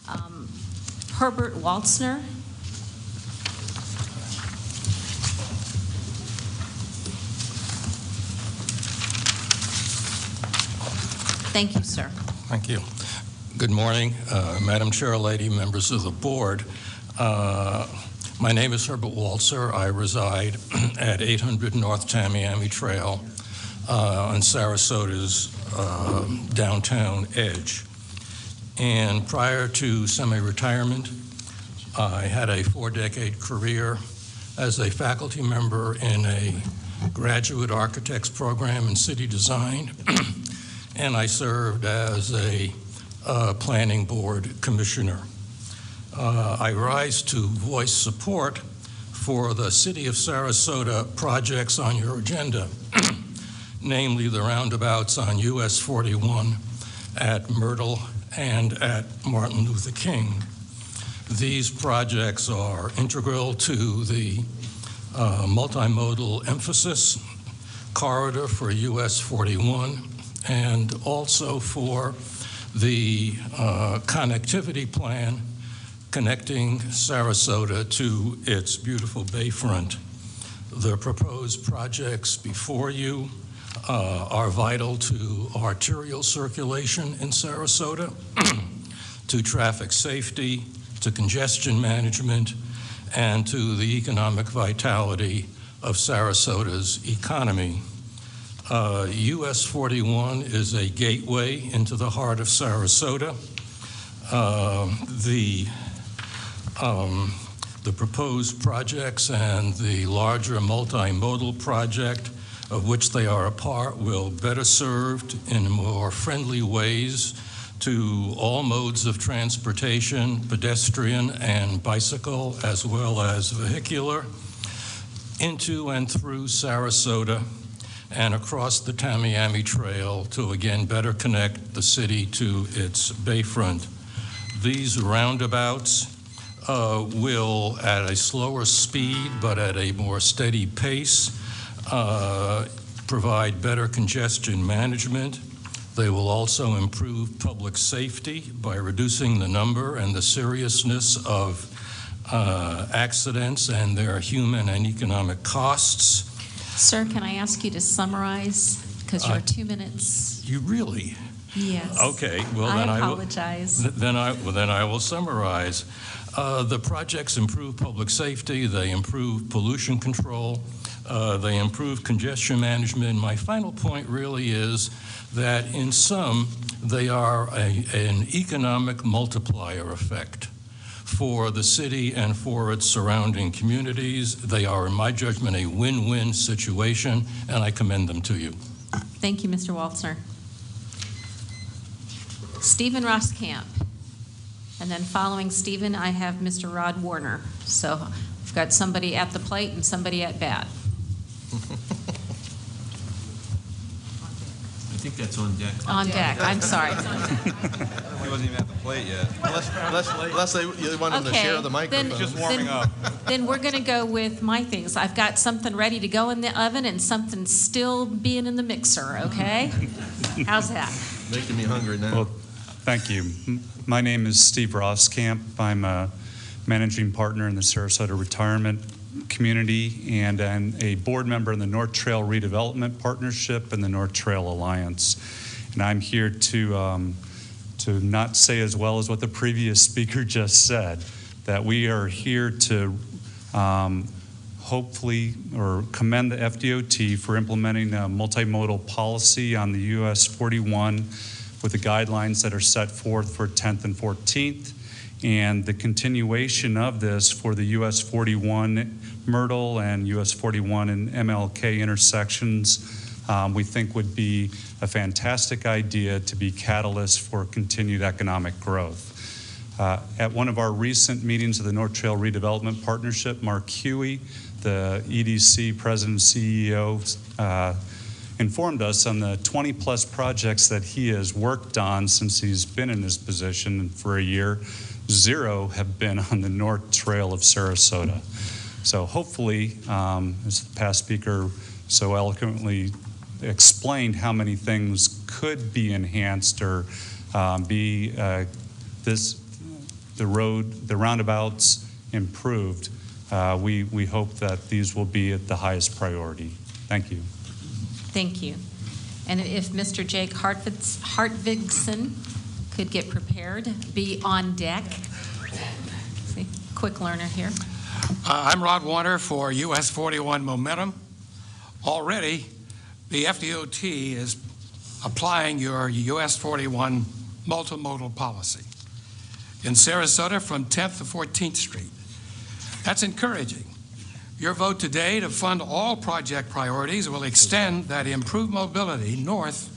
Herbert Waltzner. Thank you, sir. Thank you. Good morning, Madam Chair, Lady, members of the board. My name is Herbert Waltzer. I reside at 800 North Tamiami Trail on Sarasota's downtown edge. And prior to semi-retirement, I had a 4-decade career as a faculty member in a graduate architects program in city design, and I served as a planning board commissioner. I rise to voice support for the City of Sarasota projects on your agenda, namely the roundabouts on US 41 at Myrtle and at Martin Luther King. These projects are integral to the multimodal emphasis corridor for US 41 and also for the connectivity plan connecting Sarasota to its beautiful bayfront. The proposed projects before you are vital to arterial circulation in Sarasota, to traffic safety, to congestion management, and to the economic vitality of Sarasota's economy. US 41 is a gateway into the heart of Sarasota. The proposed projects and the larger multimodal project of which they are a part will better served in more friendly ways to all modes of transportation, pedestrian and bicycle, as well as vehicular, into and through Sarasota and across the Tamiami Trail to again better connect the city to its bayfront. These roundabouts will, at a slower speed but at a more steady pace, provide better congestion management. They will also improve public safety by reducing the number and the seriousness of accidents and their human and economic costs. Sir, can I ask you to summarize? Because you're 2 minutes. You really? Yes. Okay. Well, I then apologize. Then I will summarize. The projects improve public safety. They improve pollution control. They improve congestion management. My final point really is that in sum, they are an economic multiplier effect for the city and for its surrounding communities. They are, in my judgment, a win-win situation, and I commend them to you. Thank you, Mr. Waltzner. Stephen Roskamp. And then following Stephen, I have Mr. Rod Warner. So we've got somebody at the plate and somebody at bat. I think that's on deck. On deck, I'm sorry. He wasn't even at the plate yet. Unless you want him to share the microphone. Just warming up. Then we're going to go with my things. I've got something ready to go in the oven and something still being in the mixer, okay? How's that? Making me hungry now. Well, thank you. My name is Steve Roskamp. I'm a managing partner in the Sarasota Retirement Community and a board member in the North Trail Redevelopment Partnership and the North Trail Alliance. And I'm here to not say as well as what the previous speaker just said, that we are here to hopefully or commend the FDOT for implementing a multimodal policy on the US 41 with the guidelines that are set forth for 10th and 14th, and the continuation of this for the US 41 Myrtle and US 41 and MLK intersections, we think would be a fantastic idea to be catalyst for continued economic growth. At one of our recent meetings of the North Trail Redevelopment Partnership, Mark Huey, the EDC president and CEO, informed us on the 20-plus projects that he has worked on since he's been in his position for a year. 0 have been on the North Trail of Sarasota. So hopefully, as the past speaker so eloquently explained how many things could be enhanced or the roundabouts improved, we hope that these will be at the highest priority. Thank you. Thank you. And if Mr. Jake Hartvigsen could get prepared, be on deck. See, quick learner here. I'm Rod Warner for US41Momentum. Already, the FDOT is applying your US41 multimodal policy in Sarasota from 10th to 14th Street. That's encouraging. Your vote today to fund all project priorities will extend that improved mobility north,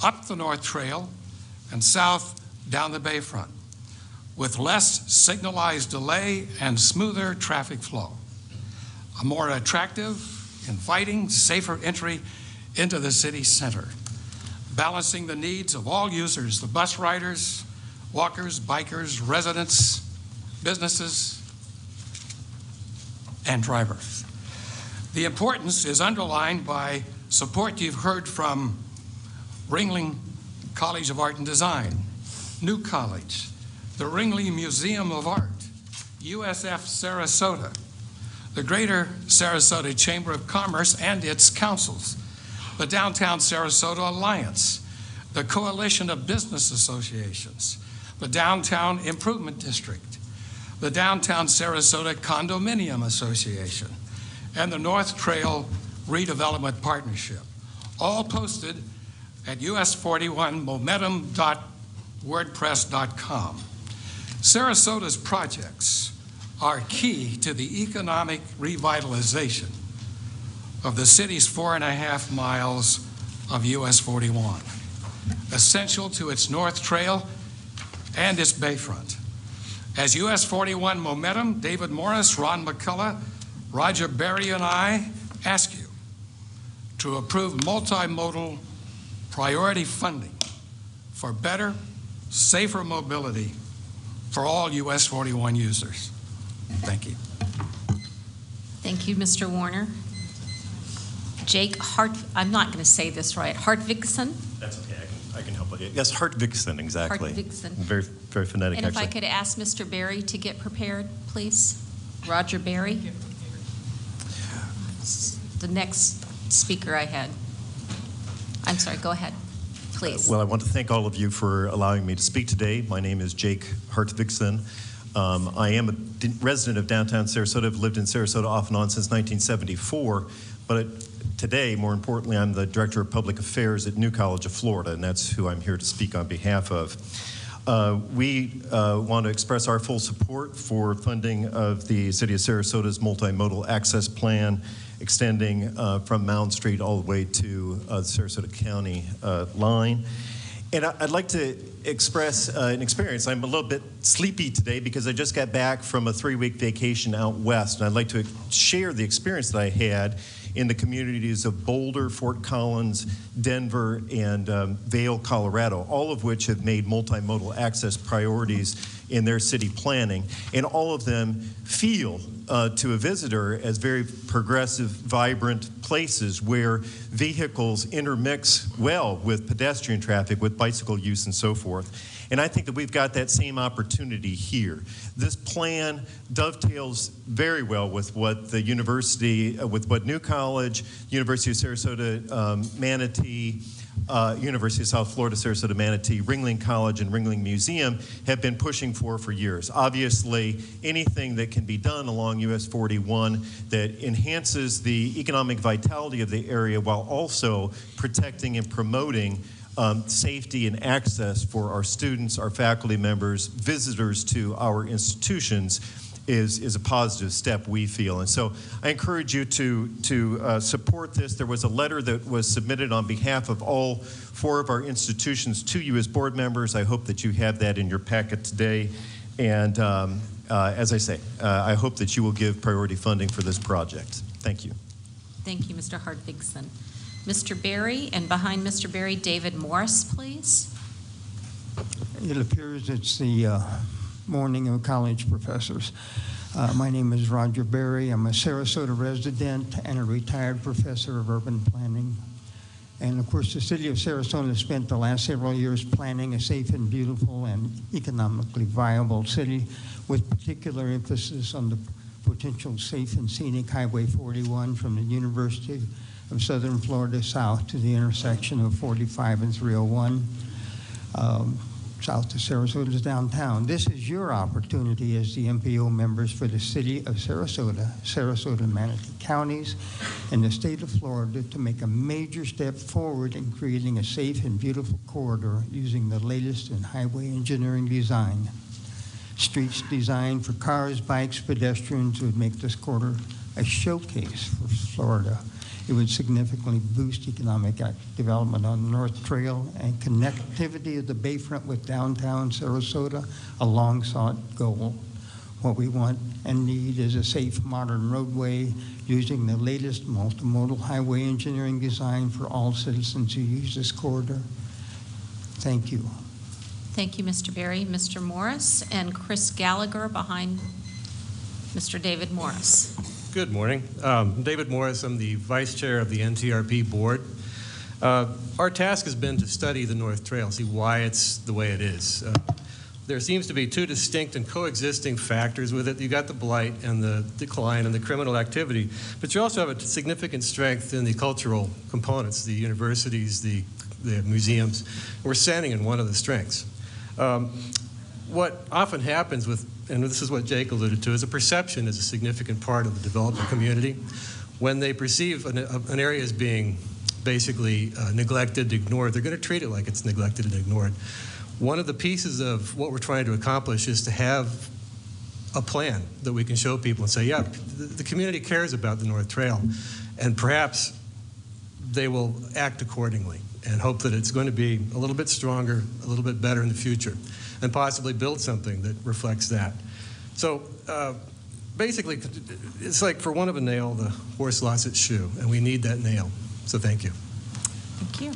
up the North Trail, and south down the Bayfront, with less signalized delay and smoother traffic flow. A more attractive, inviting, safer entry into the city center, balancing the needs of all users, the bus riders, walkers, bikers, residents, businesses, and drivers. The importance is underlined by support you've heard from Ringling College of Art and Design, New College, the Ringling Museum of Art, USF Sarasota, the Greater Sarasota Chamber of Commerce and its councils, the Downtown Sarasota Alliance, the Coalition of Business Associations, the Downtown Improvement District, the Downtown Sarasota Condominium Association, and the North Trail Redevelopment Partnership, all posted at us41momentum.wordpress.com. Sarasota's projects are key to the economic revitalization of the city's 4.5 miles of US 41, essential to its North Trail and its Bayfront. As US 41 Momentum, David Morris, Ron McCullough, Roger Berry, and I ask you to approve multimodal priority funding for better, safer mobility for all US 41 users. Thank you. Thank you, Mr. Warner. Jake I'm not going to say this right, Hartvigsen? That's okay, I can help with it. Yes, Hartvigsen, exactly. Hartvigsen. Very, very phonetic, and actually. And if I could ask Mr. Berry to get prepared, please. Roger Berry. The next speaker I had. I'm sorry, go ahead, please. Well, I want to thank all of you for allowing me to speak today. My name is Jake Hartvigsen. I am a resident of downtown Sarasota. I've lived in Sarasota off and on since 1974, but today, more importantly, I'm the Director of Public Affairs at New College of Florida, and that's who I'm here to speak on behalf of. We want to express our full support for funding of the City of Sarasota's multimodal access plan, extending from Mound Street all the way to the Sarasota County line. And I'd like to express an experience. I'm a little bit sleepy today because I just got back from a 3-week vacation out west, and I'd like to share the experience that I had in the communities of Boulder, Fort Collins, Denver, and Vail, Colorado, all of which have made multimodal access priorities in their city planning, and all of them feel to a visitor as very progressive, vibrant places where vehicles intermix well with pedestrian traffic, with bicycle use and so forth. And I think that we've got that same opportunity here. This plan dovetails very well with what the university, with what New College, University of Sarasota-Manatee, University of South Florida, Sarasota-Manatee, Ringling College, and Ringling Museum have been pushing for years. Obviously, anything that can be done along US 41 that enhances the economic vitality of the area while also protecting and promoting safety and access for our students, our faculty members, visitors to our institutions is a positive step, we feel. And so I encourage you to support this. There was a letter that was submitted on behalf of all 4 of our institutions to you as board members. I hope that you have that in your packet today. And as I say, I hope that you will give priority funding for this project. Thank you. Thank you, Mr. Hartvigsen. Mr. Berry, and behind Mr. Berry, David Morris, please. It appears it's the morning of college professors. My name is Roger Berry. I'm a Sarasota resident and a retired professor of urban planning. And of course, the city of Sarasota spent the last several years planning a safe and beautiful and economically viable city, with particular emphasis on the potential safe and scenic Highway 41 from the University of Southern Florida south to the intersection of 45 and 301, south to Sarasota's downtown. This is your opportunity as the MPO members for the city of Sarasota, Sarasota-Manatee counties, and the state of Florida to make a major step forward in creating a safe and beautiful corridor using the latest in highway engineering design. Streets designed for cars, bikes, pedestrians would make this corridor a showcase for Florida. It would significantly boost economic development on the North Trail and connectivity of the bayfront with downtown Sarasota, a long-sought goal. What we want and need is a safe, modern roadway using the latest multimodal highway engineering design for all citizens who use this corridor. Thank you. Thank you, Mr. Berry. Mr. Morris and Chris Gallagher behind Mr. David Morris. Good morning. David Morris, I'm the Vice Chair of the NTRP Board. Our task has been to study the North Trail, see why it's the way it is. There seems to be two distinct and coexisting factors with it. You've got the blight and the decline and the criminal activity, but you also have a significant strength in the cultural components, the universities, the museums. We're standing in one of the strengths. What often happens with, and this is what Jake alluded to, is a perception is a significant part of the development community. When they perceive an area as being basically neglected, ignored, they're going to treat it like it's neglected and ignored. One of the pieces of what we're trying to accomplish is to have a plan that we can show people and say, yeah, the community cares about the North Trail, and perhaps they will act accordingly and hope that it's going to be a little bit stronger, a little bit better in the future, and possibly build something that reflects that. So basically, it's like for one of a nail, the horse lost its shoe, and we need that nail. So thank you. Thank you.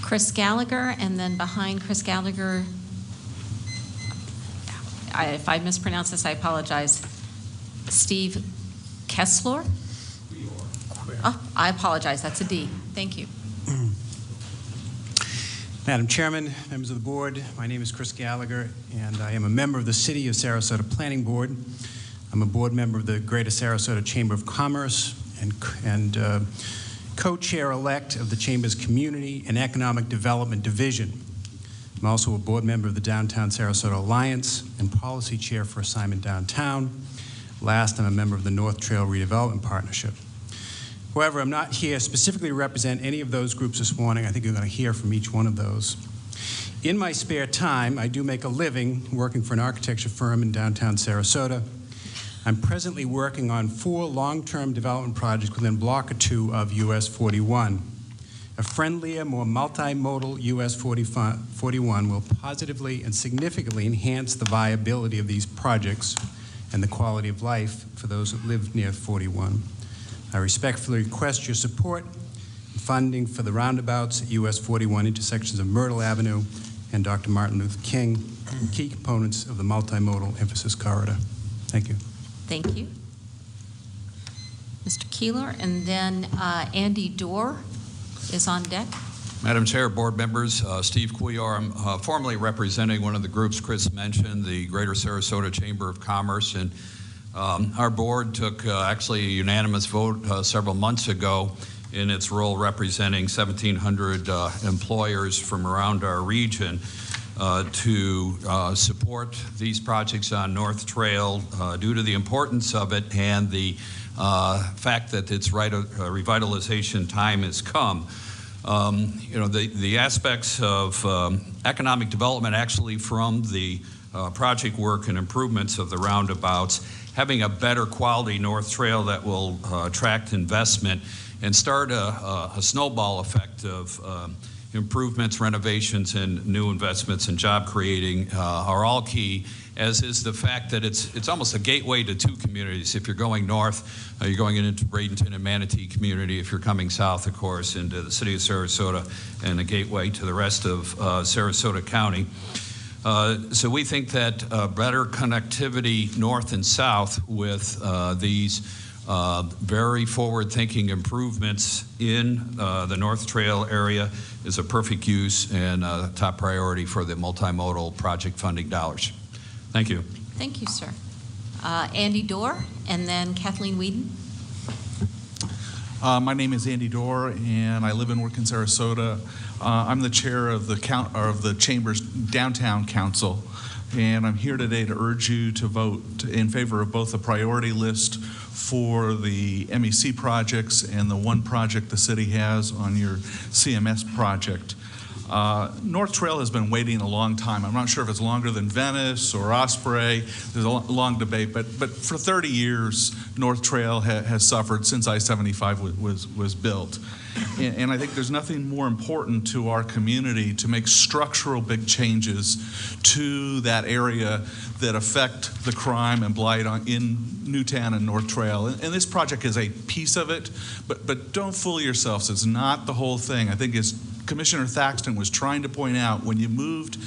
Chris Gallagher, and then behind Chris Gallagher, if I mispronounce this, I apologize, Steve Kessler? Oh, I apologize, that's a D. Thank you. Madam Chairman, members of the board, my name is Chris Gallagher, and I am a member of the City of Sarasota Planning Board. I'm a board member of the Greater Sarasota Chamber of Commerce and co-chair-elect of the Chamber's Community and Economic Development Division. I'm also a board member of the Downtown Sarasota Alliance and policy chair for Assignment Downtown. Last, I'm a member of the North Trail Redevelopment Partnership. However, I'm not here specifically to represent any of those groups this morning. I think you're going to hear from each one of those. In my spare time, I do make a living working for an architecture firm in downtown Sarasota. I'm presently working on 4 long-term development projects within Block or 2 of US 41. A friendlier, more multimodal US 41 will positively and significantly enhance the viability of these projects and the quality of life for those that live near 41. I respectfully request your support and funding for the roundabouts at US 41 intersections of Myrtle Avenue and Dr. Martin Luther King, key components of the multimodal emphasis corridor. Thank you. Thank you. Mr. Keeler, and then Andy Dorr is on deck. Madam Chair, board members, Steve Couillard. I'm formally representing one of the groups Chris mentioned, the Greater Sarasota Chamber of Commerce, and our board took actually a unanimous vote several months ago in its role representing 1,700 employers from around our region to support these projects on North Trail due to the importance of it and the fact that its revitalization time has come. You know, the aspects of economic development actually from the project work and improvements of the roundabouts, having a better quality North Trail that will attract investment and start a snowball effect of improvements, renovations, and new investments and job creating are all key, as is the fact that it's almost a gateway to 2 communities. If you're going north, you're going into Bradenton and Manatee community. If you're coming south, of course, into the city of Sarasota, and a gateway to the rest of Sarasota County. So we think that better connectivity north and south with these Very forward-thinking improvements in the North Trail area is a perfect use and a top priority for the multimodal project funding dollars. Thank you. Thank you, sir. Andy Dorr, and then Kathleen Whedon. My name is Andy Dorr, and I live and work in Sarasota. I'm the chair of the Chamber's Downtown Council, and I'm here today to urge you to vote in favor of both the priority list for the MEC projects and the one project the city has on your CMS project. North Trail has been waiting a long time. I'm not sure if it's longer than Venice or Osprey. There's a long debate, but for 30 years, North Trail has suffered since I-75 was built. And I think there's nothing more important to our community to make structural big changes to that area that affect the crime and blight in Newtown and North Trail. And this project is a piece of it, but don't fool yourselves. It's not the whole thing. I think as Commissioner Thaxton was trying to point out, when you moved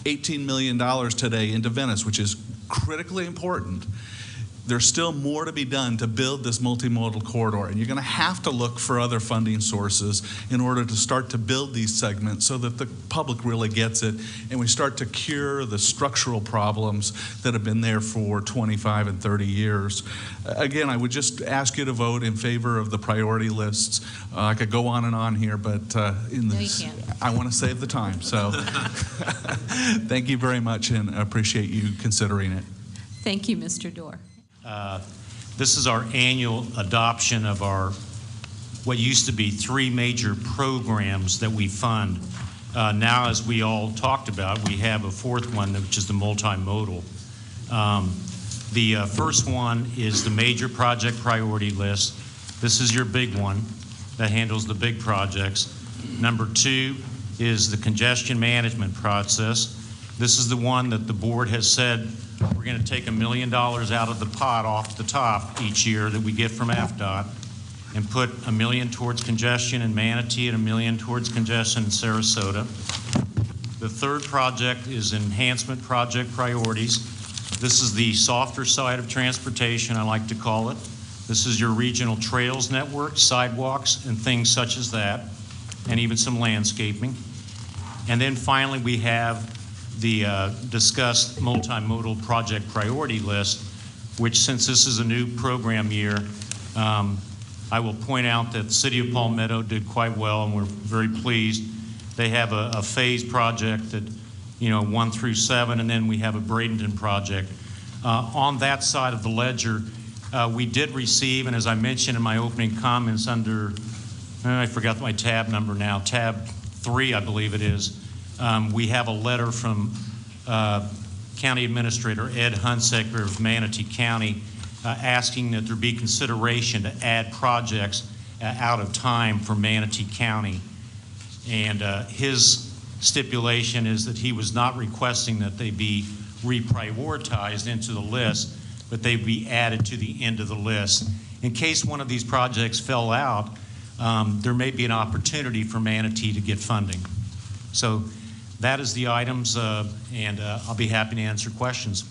$18 million today into Venice, which is critically important, there's still more to be done to build this multimodal corridor, and you're going to have to look for other funding sources in order to start to build these segments so that the public really gets it, and we start to cure the structural problems that have been there for 25 and 30 years. Again, I would just ask you to vote in favor of the priority lists. I could go on and on here, but I want to save the time. So thank you very much, and I appreciate you considering it. Thank you, Mr. Dorr. This is our annual adoption of our what used to be 3 major programs that we fund. Now, as we all talked about, we have a 4th one, which is the multimodal. The first one is the major project priority list. This is your big one that handles the big projects. Number 2 is the congestion management process. This is the one that the board has said we're going to take $1 million out of the pot off the top each year that we get from AFDOT and put $1 million towards congestion in Manatee and $1 million towards congestion in Sarasota. The third project is enhancement project priorities. This is the softer side of transportation, I like to call it. This is your regional trails network, sidewalks, and things such as that, and even some landscaping. And then finally, we have the discussed multimodal project priority list, which, since this is a new program year, I will point out that the City of Palmetto did quite well, and we're very pleased. They have a phased project that, 1 through 7, and then we have a Bradenton project. On that side of the ledger, we did receive, and as I mentioned in my opening comments under, I forgot my tab number now, tab 3, I believe it is. We have a letter from County Administrator Ed Hunsaker of Manatee County asking that there be consideration to add projects out of time for Manatee County. And his stipulation is that he was not requesting that they be reprioritized into the list, but they be added to the end of the list. In case one of these projects fell out, there may be an opportunity for Manatee to get funding. So that is the items, and I'll be happy to answer questions.